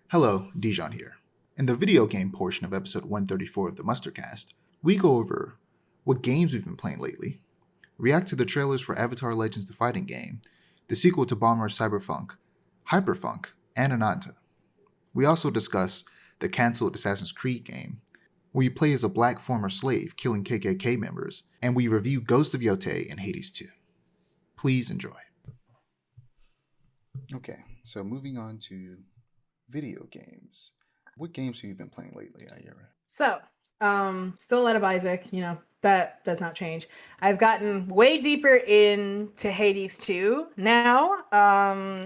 Hello, Dijon here. In the video game portion of episode 134 of the Mustardcast, we go over what games we've been playing lately, react to the trailers for Avatar Legends the Fighting Game, the sequel to Bomb Rush Cyberfunk, Hyperfunk, and Ananta. We also discuss the cancelled Assassin's Creed game, where you play as a black former slave killing KKK members, and we review Ghost of Yotei and Hades 2. Please enjoy. Okay, so moving on to video games. What games have you been playing lately, Aiara? Still a lot of Isaac, that does not change. I've gotten way deeper into Hades 2 now.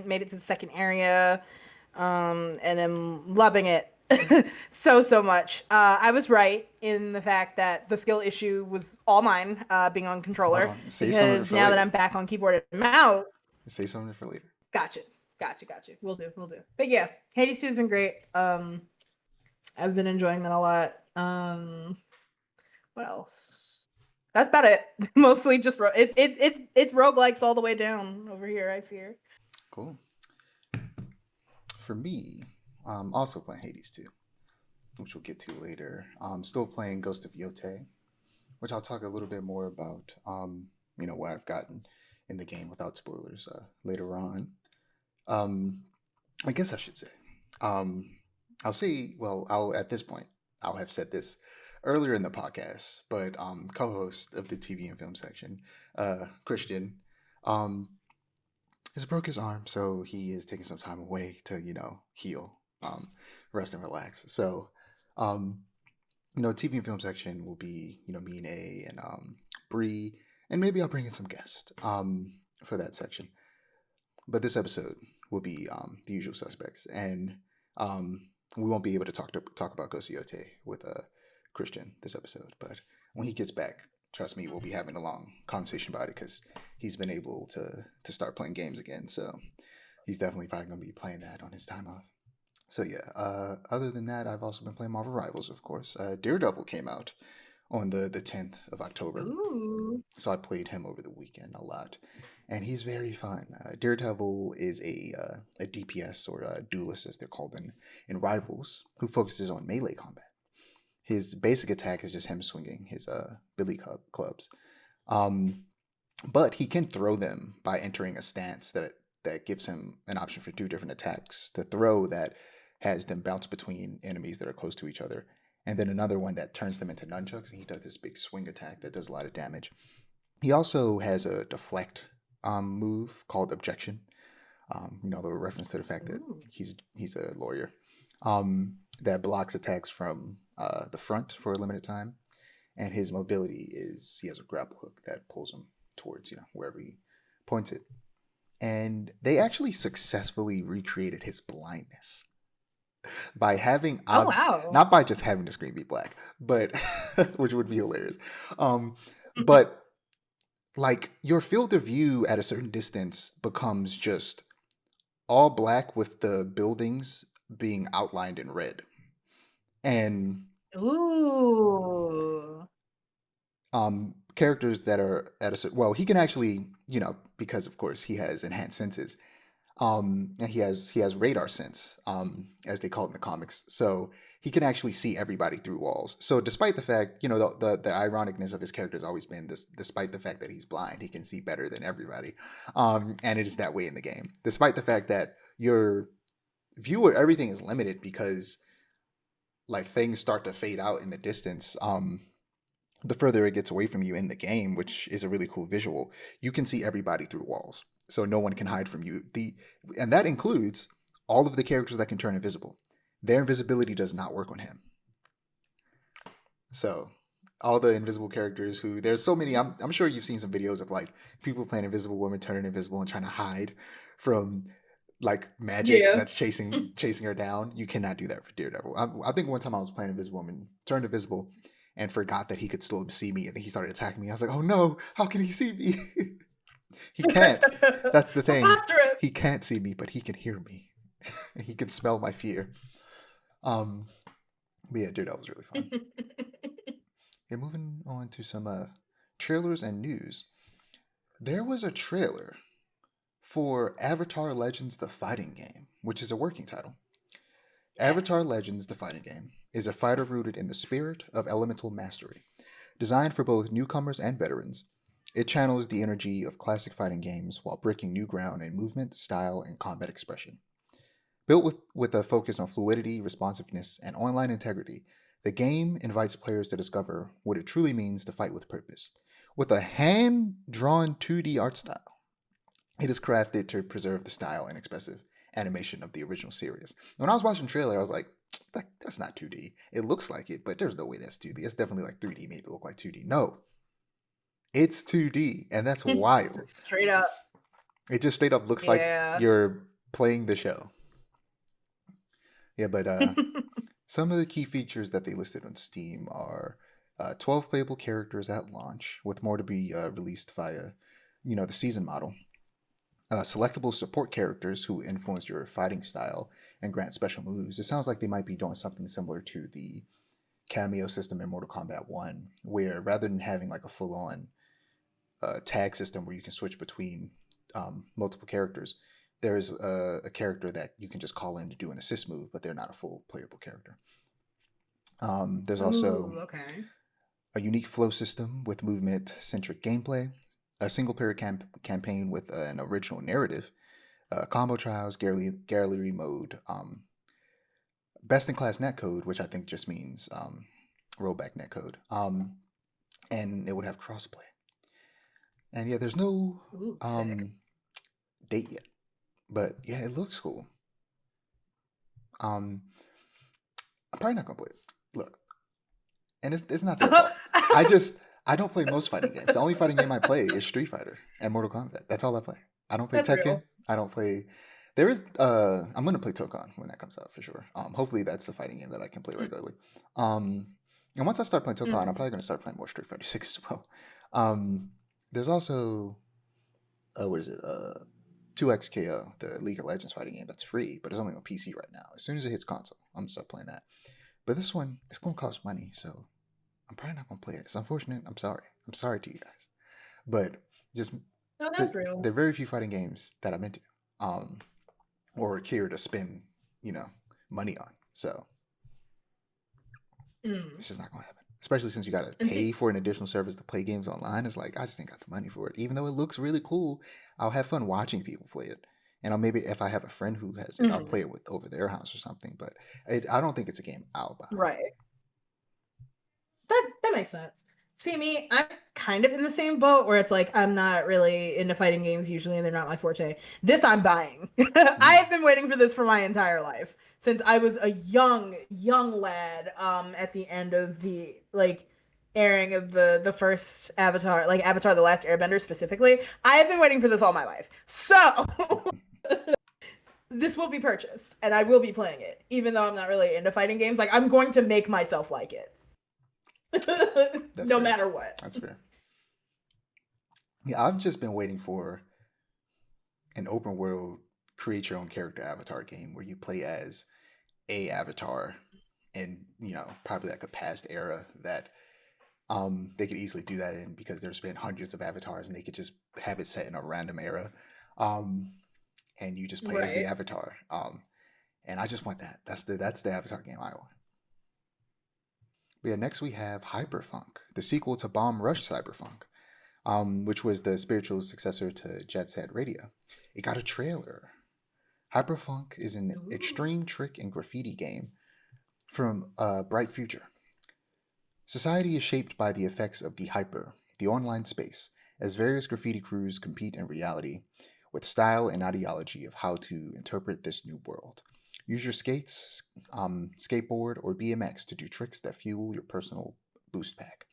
Made it to the second area, and I'm loving it so much. I was right in the fact that the skill issue was all mine, being on Hold controller, on, save some of it because for now that later. I'm back on keyboard and mouse. Save some of it for later. Gotcha. We'll do. But yeah, Hades 2 has been great. I've been enjoying that a lot. What else? That's about it. Mostly just it's roguelikes all the way down over here, I fear. Cool. For me, I'm also playing Hades 2, which we'll get to later. I'm still playing Ghost of Yotei, which I'll talk a little bit more about, what I've gotten in the game without spoilers later on. I guess I should say. At this point, I'll have said this earlier in the podcast, but co-host of the TV and film section, Christian, has broke his arm, so he is taking some time away to, heal, rest and relax. So, TV and film section will be, me and A and Bree, and maybe I'll bring in some guests for that section. But this episode will be the usual suspects, and we won't be able to talk about Ghost of Yotei with Christian this episode. But when he gets back, trust me, we'll be having a long conversation about it because he's been able to start playing games again. So he's definitely probably going to be playing that on his time off. So yeah, other than that, I've also been playing Marvel Rivals, of course. Daredevil came out on the 10th of October. Ooh. So I played him over the weekend a lot, and he's very fun. Daredevil is a DPS or a duelist, as they're called in Rivals, who focuses on melee combat. His basic attack is just him swinging his billy clubs, but he can throw them by entering a stance that gives him an option for two different attacks. The throw that has them bounce between enemies that are close to each other, and then another one that turns them into nunchucks, and he does this big swing attack that does a lot of damage. He also has a deflect move called Objection. The reference to the fact that he's a lawyer that blocks attacks from the front for a limited time, and his mobility is he has a grapple hook that pulls him towards wherever he points it. And they actually successfully recreated his blindness by having not by just having the screen be black, but which would be hilarious. But like your field of view at a certain distance becomes just all black with the buildings being outlined in red. And Ooh. Characters that are at a certain he can actually, because of course he has enhanced senses. And he has radar sense, as they call it in the comics. So he can actually see everybody through walls. So despite the fact, the ironicness of his character has always been this, despite the fact that he's blind, he can see better than everybody. And it is that way in the game. Despite the fact that your view of everything is limited because like things start to fade out in the distance. The further it gets away from you in the game, which is a really cool visual, you can see everybody through walls. So no one can hide from you. And that includes all of the characters that can turn invisible. Their invisibility does not work on him. So all the invisible characters there's so many. I'm sure you've seen some videos of like people playing Invisible Woman turning invisible and trying to hide from like magic that's chasing her down. You cannot do that for Daredevil. I think one time I was playing Invisible Woman, turned invisible, and forgot that he could still see me, and then he started attacking me. I was like, oh no, how can he see me? He can't. That's the thing. He can't see me, but he can hear me. He can smell my fear. But yeah, dude, that was really fun. Okay, moving on to some trailers and news. There was a trailer for Avatar Legends the Fighting Game, which is a working title. Avatar Legends, the fighting game, is a fighter rooted in the spirit of elemental mastery. Designed for both newcomers and veterans, it channels the energy of classic fighting games while breaking new ground in movement, style, and combat expression. Built with a focus on fluidity, responsiveness, and online integrity, the game invites players to discover what it truly means to fight with purpose. With a hand drawn 2D art style, it is crafted to preserve the style and expressive animation of the original series. When I was watching the trailer, I was like, that's not 2D. It looks like it, but there's no way that's 2D. It's definitely like 3D made to look like 2D. No, it's 2D, and that's wild. Just straight up. It just straight up looks like Yeah. you're playing the show. Yeah, but some of the key features that they listed on Steam are 12 playable characters at launch, with more to be released via, the season model. Selectable support characters who influence your fighting style and grant special moves. It sounds like they might be doing something similar to the cameo system in Mortal Kombat 1, where rather than having like a full-on tag system where you can switch between multiple characters, there is a character that you can just call in to do an assist move, but they're not a full playable character. There's also okay. a unique flow system with movement-centric gameplay, a single-player campaign with an original narrative, combo trials, gallery mode, best-in-class netcode, which I think just means rollback netcode, and it would have crossplay. And yeah, there's no date yet, but yeah, it looks cool. I'm probably not gonna play it. Look, and it's not their fault. I don't play most fighting games. The only fighting game I play is Street Fighter and Mortal Kombat. That's all I play. I don't play That's Tekken. real. I don't play. There is. I'm gonna play Tokan when that comes out for sure. Hopefully that's the fighting game that I can play regularly. And once I start playing Tokan, I'm probably gonna start playing more Street Fighter 6 as well. There's also, what is it? 2XKO, the League of Legends fighting game that's free, but it's only on PC right now. As soon as it hits console, I'm gonna start playing that. But this one, it's gonna cost money, so I'm probably not gonna play it. It's unfortunate. I'm sorry. I'm sorry to you guys, but just No, that's real. there are very few fighting games that I'm into, or care to spend, money on. So it's just not gonna happen. Especially since you gotta pay for an additional service to play games online. It's like I just ain't got the money for it. Even though it looks really cool, I'll have fun watching people play it. And I'll maybe if I have a friend who has it, I'll play it with over their house or something. But I don't think it's a game I'll buy. Right. That makes sense. See, me, I'm kind of in the same boat where it's like I'm not really into fighting games usually, and they're not my forte. This I'm buying. I have been waiting for this for my entire life since I was a young lad. At the end of the airing of the first Avatar, like Avatar: The Last Airbender specifically, I have been waiting for this all my life. So this will be purchased, and I will be playing it, even though I'm not really into fighting games. Like I'm going to make myself like it. No fair. matter what. That's fair. Yeah, I've just been waiting for an open world create your own character avatar game where you play as a avatar in, probably like a past era that they could easily do that in because there's been hundreds of avatars and they could just have it set in a random era. And you just play as the avatar. And I just want that. That's the avatar game I want. Yeah, next we have Hyperfunk, the sequel to Bomb Rush Cyberfunk, which was the spiritual successor to Jet Set Radio. It got a trailer. Hyperfunk is an extreme trick and graffiti game from a bright future. Society is shaped by the effects of the hyper, the online space, as various graffiti crews compete in reality with style and ideology of how to interpret this new world. Use your skates, skateboard, or BMX to do tricks that fuel your personal boost pack.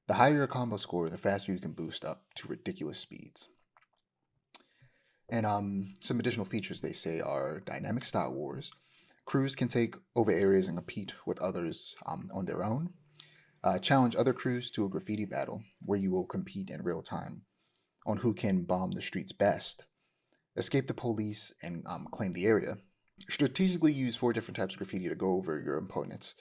The higher your combo score, the faster you can boost up to ridiculous speeds. And some additional features they say are dynamic style wars. Crews can take over areas and compete with others on their own. Challenge other crews to a graffiti battle where you will compete in real time on who can bomb the streets best. Escape the police and claim the area. Strategically use 4 different types of graffiti to go over your opponents.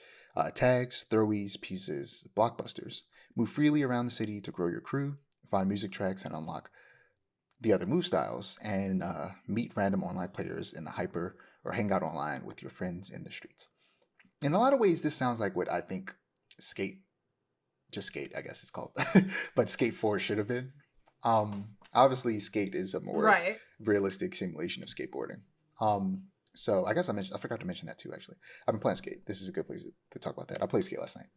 Tags, throwies, pieces, blockbusters. Move freely around the city to grow your crew, find music tracks, and unlock the other move styles, and meet random online players in the hyper or hang out online with your friends in the streets. In a lot of ways, this sounds like what I think Skate, just Skate, I guess it's called, but Skate 4 should have been. Obviously, Skate is a more Right. realistic simulation of skateboarding. So I guess I forgot to mention that too. Actually, I've been playing Skate. This is a good place to talk about that. I played Skate last night.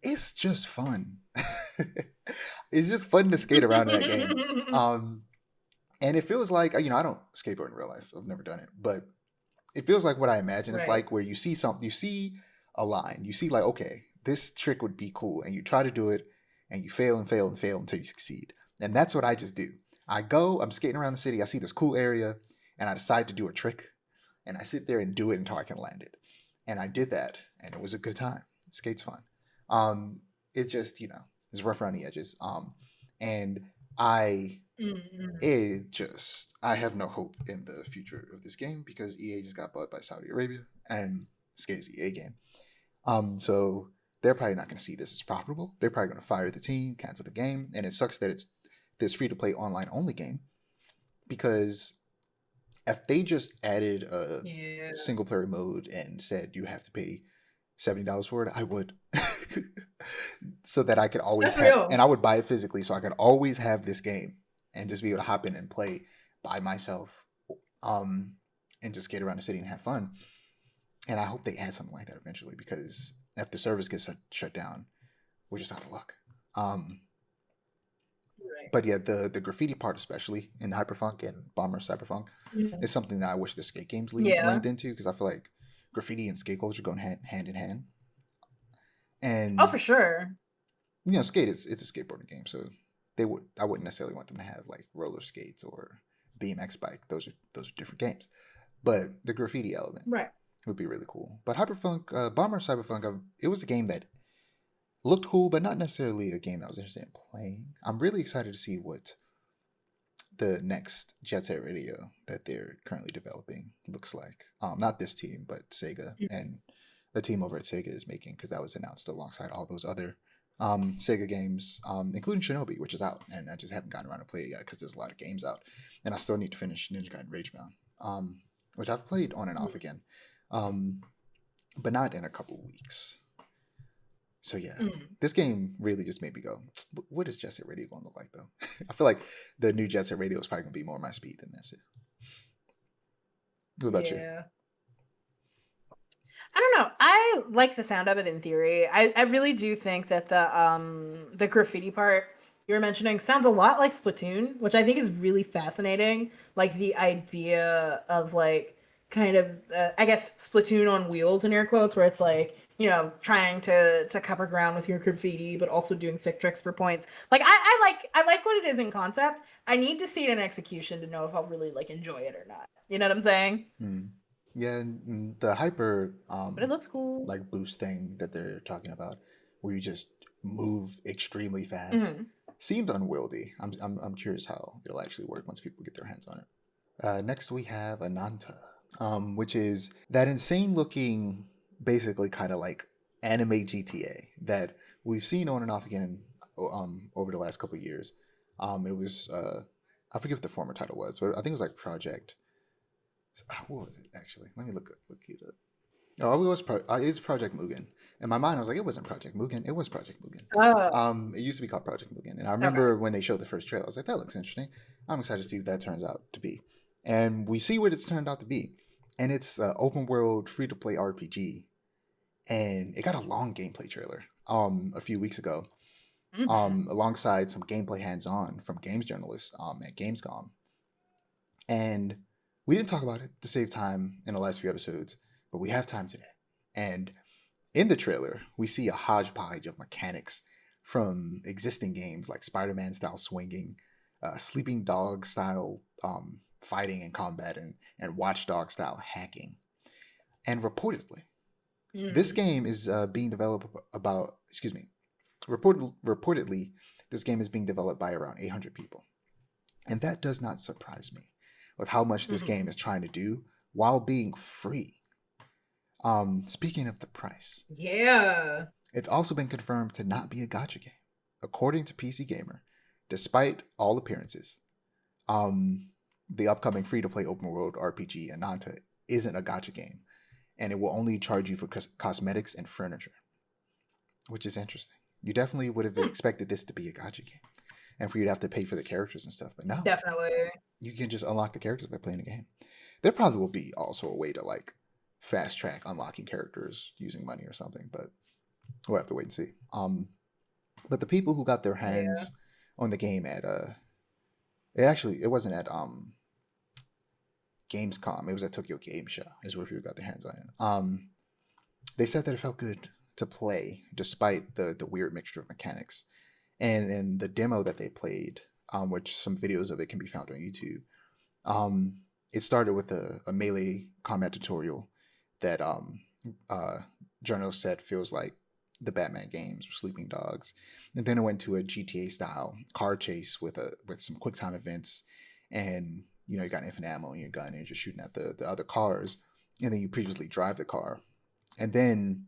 It's just fun. It's just fun to skate around in that game. And it feels like, I don't skateboard in real life. I've never done it, but it feels like what I imagine. It's Right. like where you see something, you see a line, you see like, okay, this trick would be cool, and you try to do it, and you fail and fail and fail until you succeed. And that's what I just do. I'm skating around the city, I see this cool area, and I decide to do a trick, and I sit there and do it until I can land it. And I did that, and it was a good time. Skate's fun. It just, it's rough around the edges. And I I have no hope in the future of this game because EA just got bought by Saudi Arabia, and Skate is EA game. So they're probably not going to see this as profitable. They're probably going to fire the team, cancel the game, and it sucks that it's this free to play online only game, because if they just added a single player mode and said you have to pay $70 for it, I would. So that I could always That's real. and I would buy it physically so I could always have this game and just be able to hop in and play by myself, and just skate around the city and have fun. And I hope they add something like that eventually, because if the service gets shut down, we're just out of luck. Right. But yeah, the graffiti part, especially in Hyperfunk and Bomb Rush Cyberfunk, is something that I wish the skate games leaned into, because I feel like graffiti and skate culture go hand in hand. And oh, for sure. Skate it's a skateboarding game, so I wouldn't necessarily want them to have like roller skates or BMX bike. Those are different games. But the graffiti element would be really cool. But Hyperfunk, Bomb Rush Cyberfunk, it was a game that looked cool, but not necessarily a game that I was interested in playing. I'm really excited to see what the next Jet Set Radio that they're currently developing looks like. Not this team, but Sega, and the team over at Sega is making, because that was announced alongside all those other Sega games, including Shinobi, which is out, and I just haven't gotten around to play it yet because there's a lot of games out, and I still need to finish Ninja Gaiden Ragebound, which I've played on and off again, but not in a couple weeks. So yeah, this game really just made me go, what is Jet Set Radio going to look like, though? I feel like the new Jet Set Radio is probably going to be more my speed than this is. What about you? I don't know. I like the sound of it in theory. I really do think that the graffiti part you were mentioning sounds a lot like Splatoon, which I think is really fascinating. Like the idea of like kind of I guess Splatoon on wheels in air quotes, where it's like, trying to cover ground with your graffiti, but also doing sick tricks for points. Like I like what it is in concept. I need to see it in execution to know if I'll really like enjoy it or not. You know what I'm saying? Yeah, the hyper but it looks cool, like boost thing that they're talking about, where you just move extremely fast, seemed unwieldy. I'm curious how it'll actually work once people get their hands on it. Next we have Ananta, which is that insane looking, basically kind of like anime GTA that we've seen on and off again over the last couple of years. It was I forget what the former title was, but I think it was like Project. What was it actually? Let me look it up. Oh, it's Project Mugen. In my mind, I was like, it wasn't Project Mugen. It was Project Mugen. It used to be called Project Mugen, and I remember when they showed the first trailer, I was like, that looks interesting. I'm excited to see what that turns out to be. And we see what it's turned out to be, and it's an open world free to play RPG, and it got a long gameplay trailer a few weeks ago, alongside some gameplay hands on from games journalists at Gamescom, and we didn't talk about it to save time in the last few episodes, but we have time today. And in the trailer, we see a hodgepodge of mechanics from existing games like Spider-Man style swinging, Sleeping Dog style fighting and combat, and Watchdog style hacking. And reportedly, this game is being developed reportedly, this game is being developed by around 800 people. And that does not surprise me with how much this game is trying to do while being free. Speaking of the price, it's also been confirmed to not be a gacha game, according to PC Gamer, despite all appearances. The upcoming free-to-play open world RPG Ananta isn't a gacha game, and it will only charge you for cosmetics and furniture, which is interesting. You definitely would have expected this to be a gacha game, and for you to have to pay for the characters and stuff. But no, Definitely. you can just unlock the characters by playing the game. There probably will be also a way to like fast track unlocking characters using money or something, but we'll have to wait and see. But the people who got their Yeah. hands on the game at it wasn't at Gamescom. It was at Tokyo Game Show. Is where people got their hands on it. They said that it felt good to play despite the weird mixture of mechanics. And in the demo that they played, which some videos of it can be found on YouTube, it started with a melee combat tutorial that journalists said feels like the Batman games or Sleeping Dogs, and then it went to a GTA style car chase with some quick time events, and you got infinite ammo in your gun and you're just shooting at the other cars, and then you previously drive the car, and then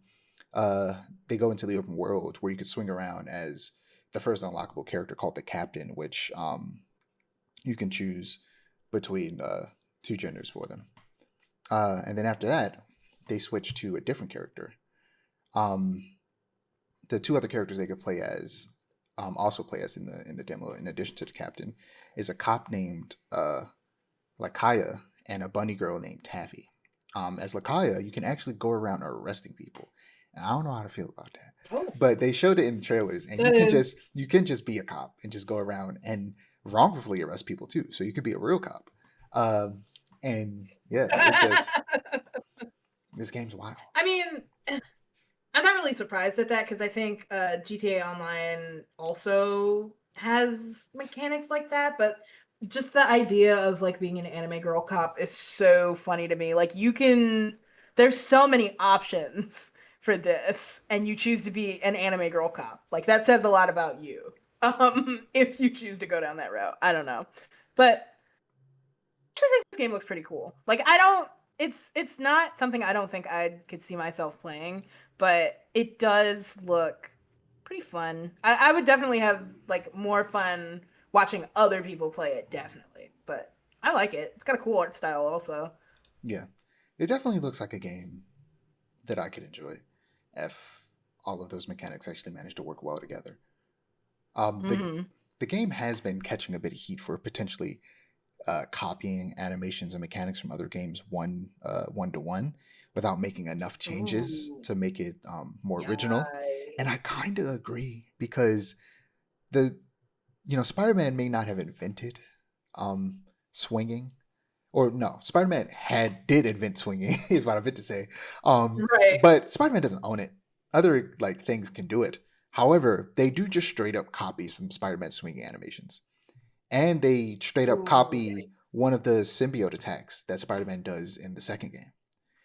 they go into the open world where you could swing around as the first unlockable character called the Captain, which you can choose between two genders for them. And then after that, they switch to a different character. The two other characters they could play as, also play as in the demo, in addition to the Captain, is a cop named Lakaya and a bunny girl named Taffy. As Lakaya, you can actually go around arresting people. And I don't know how to feel about that. Oh, But they showed it in the trailers, and you can just be a cop and just go around and wrongfully arrest people too. So you could be a real cop. And yeah, it's just this game's wild. I mean, I'm not really surprised at that because I think GTA Online also has mechanics like that, but just the idea of like being an anime girl cop is so funny to me. Like there's so many options for this, and you choose to be an anime girl cop. Like that says a lot about you. If you choose to go down that route, I don't know, but I think this game looks pretty cool. Like it's not something I don't think I could see myself playing, but it does look pretty fun. I would definitely have like more fun watching other people play it, definitely. But I like it. It's got a cool art style also. Yeah, it definitely looks like a game that I could enjoy if all of those mechanics actually manage to work well together. The game has been catching a bit of heat for potentially copying animations and mechanics from other games one to one without making enough changes Ooh. to make it more original. Yay. And I kind of agree because Spider-Man may not have invented swinging, or no, Spider-Man did invent swinging is what I meant to say. Right. But Spider-Man doesn't own it. Other like things can do it. However, they do just straight up copies from Spider-Man swinging animations. And they straight up copy one of the symbiote attacks that Spider-Man does in the second game.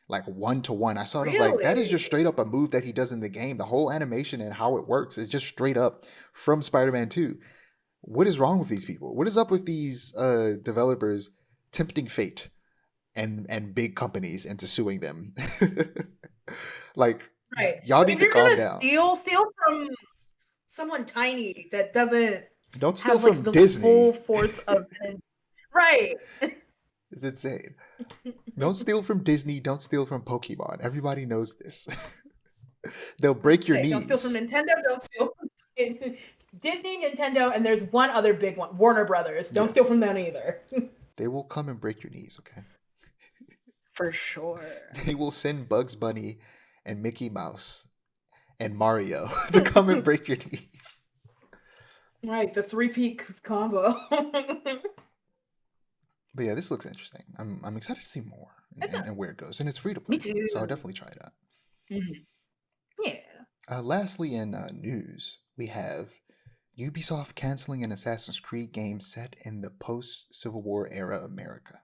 Like 1-to-1. I saw it, I was like, that is just straight up a move that he does in the game. The whole animation and how it works is just straight up from Spider-Man 2. What is wrong with these people? What is up with these developers tempting fate and big companies into suing them? Like, Right. y'all But need if to you're calm gonna down. steal from someone tiny that doesn't Don't steal have like from the Disney. full force of right. It's insane. Don't steal from Disney. Don't steal from Pokemon. Everybody knows this. They'll break your Right. knees. Don't steal from Nintendo. Don't steal from Disney, Nintendo, and there's one other big one, Warner Brothers. Don't steal from them either. They will come and break your knees, okay? For sure. They will send Bugs Bunny and Mickey Mouse and Mario to come and break your knees. Right, the Three Peaks combo. But yeah, this looks interesting. I'm excited to see more and where it goes. And it's free to play. Me too. So I'll definitely try that. Mm-hmm. Yeah. Lastly, in news, we have Ubisoft canceling an Assassin's Creed game set in the post-Civil War era America.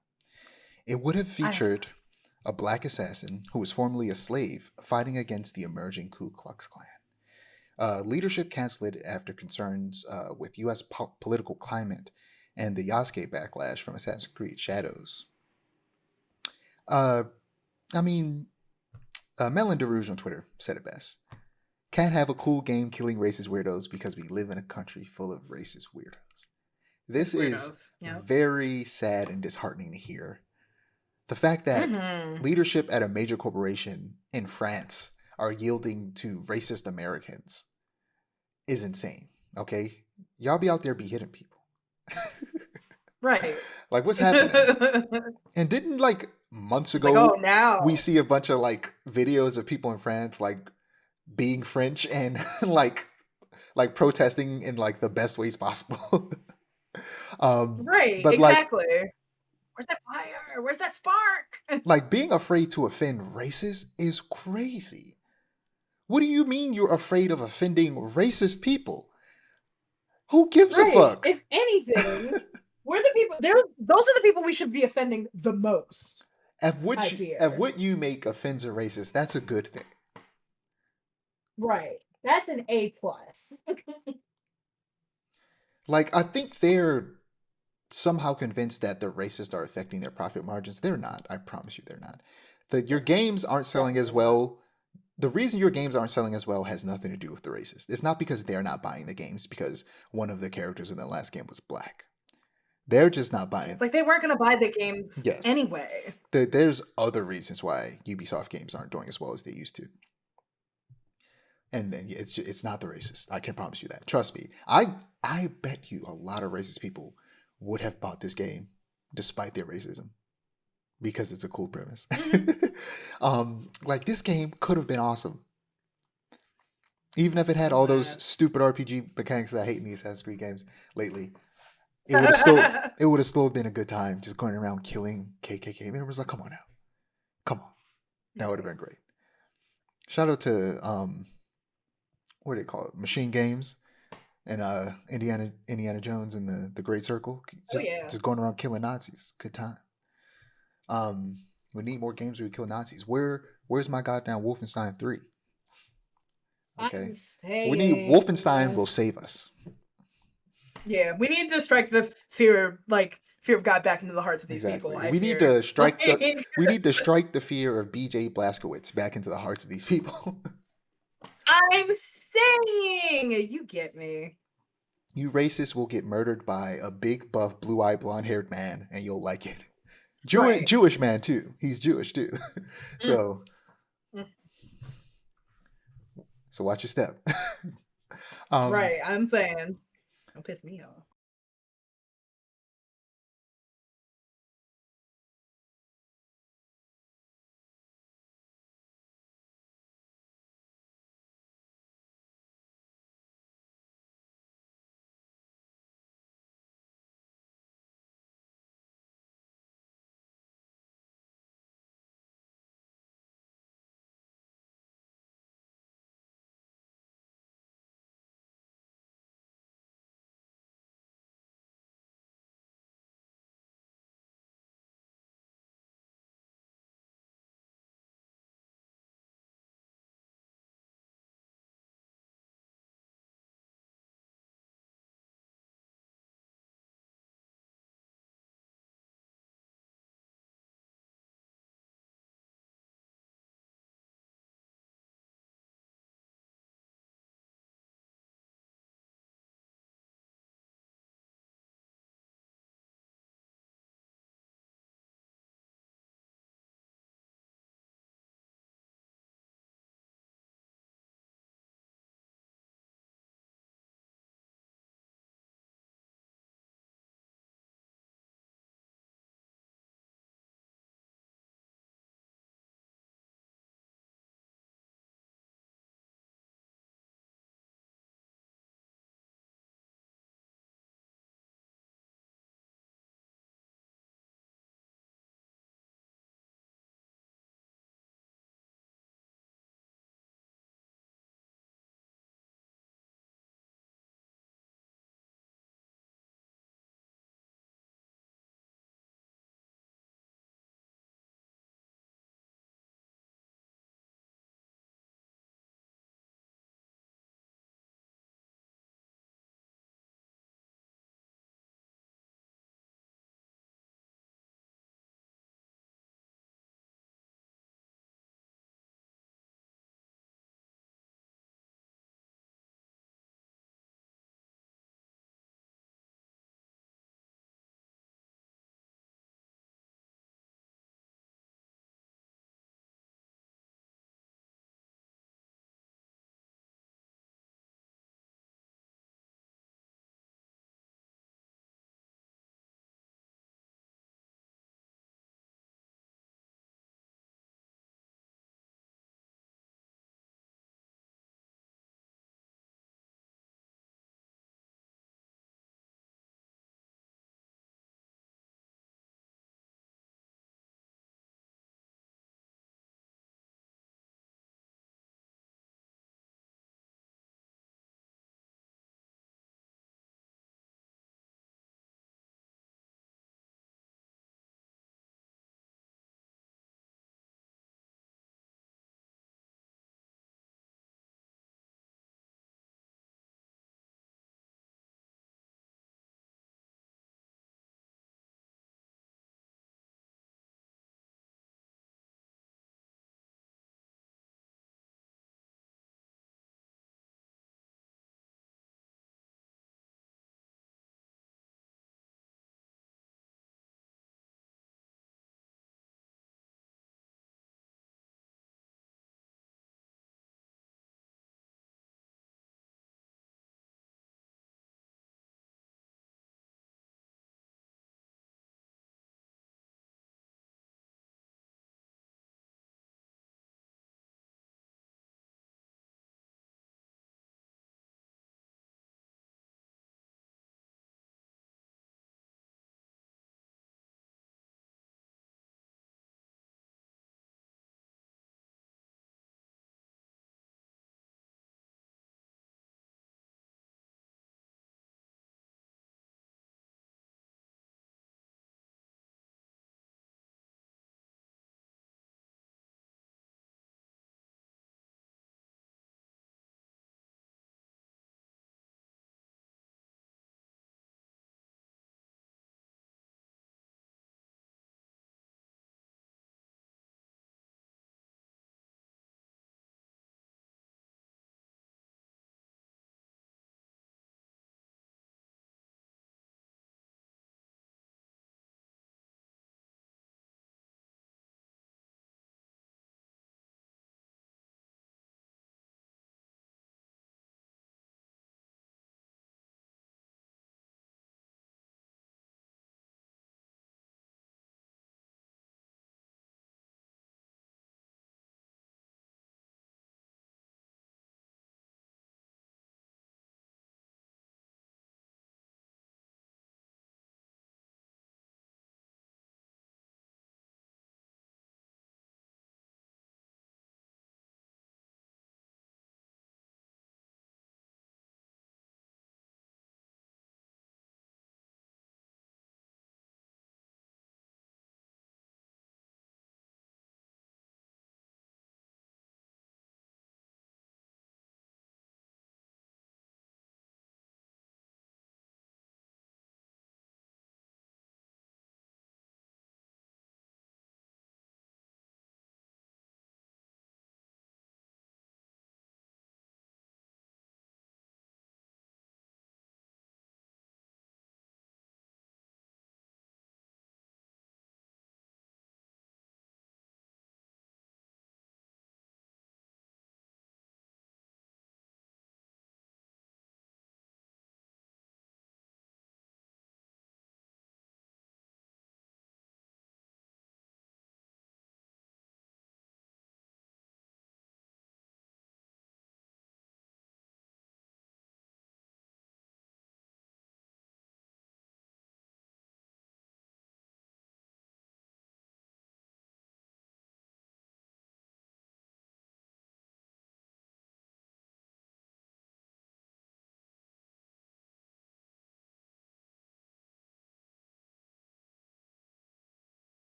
It would have featured a black assassin who was formerly a slave fighting against the emerging Ku Klux Klan. Leadership canceled it after concerns with U.S. political climate and the Yasuke backlash from Assassin's Creed Shadows. Melon DeRouge on Twitter said it best. Can't have a cool game killing racist weirdos because we live in a country full of racist weirdos. This is very sad and disheartening to hear. The fact that Mm-hmm. leadership at a major corporation in France are yielding to racist Americans is insane. Okay, y'all be out there be hitting people. Right. Like, what's happening? It's And didn't like months like, oh, ago we now. see a bunch of like videos of people in France like being French and like protesting in like the best ways possible. Right, But exactly. Where's that fire? Where's that spark? like being afraid to offend racists is crazy. What do you mean you're afraid of offending racist people? Who gives a Right. fuck? If anything, we're the people. Those are the people we should be offending the most. I If fear. what you make offends a racist, that's a good thing. Right. That's an A plus. Like, I think they're somehow convinced that the racists are affecting their profit margins. They're not. I promise you, they're not. Your games aren't selling as Definitely not. well. The reason your games aren't selling as well has nothing to do with the racist. It's not because they're not buying the games because one of the characters in the last game was black. They're just not buying. It's like they weren't going to buy the games Yes, anyway. there's other reasons why Ubisoft games aren't doing as well as they used to. And then it's not the racist. I can promise you that. Trust me. I bet you a lot of racist people would have bought this game despite their racism because it's a cool premise. Mhm. Like this game could have been awesome, even if it had A all those mess. stupid RPG mechanics that I hate in these Assassin's Creed games lately. It would have still been a good time just going around killing KKK members. Like, come on now, come on, that would have been great. Shout out to what do they call it, Machine Games and Indiana Jones and the Great Circle. Oh Just yeah. just going around killing Nazis. Good time. We need more games where we kill Nazis. Where's my goddamn Wolfenstein 3? Okay. I'm We need Wolfenstein saying. will save us. Yeah, we need to strike the fear of God back into the hearts of these people. Exactly. I We need fear. to strike the Like, we need to strike the fear of BJ Blazkowicz back into the hearts of these people. I'm saying, you get me. You racists will get murdered by a big buff blue-eyed blonde-haired man and you'll like it. Jewish Right. Jewish man too. He's Jewish too. Mm, so mm. so watch your step. um Right. I'm saying, don't piss me off.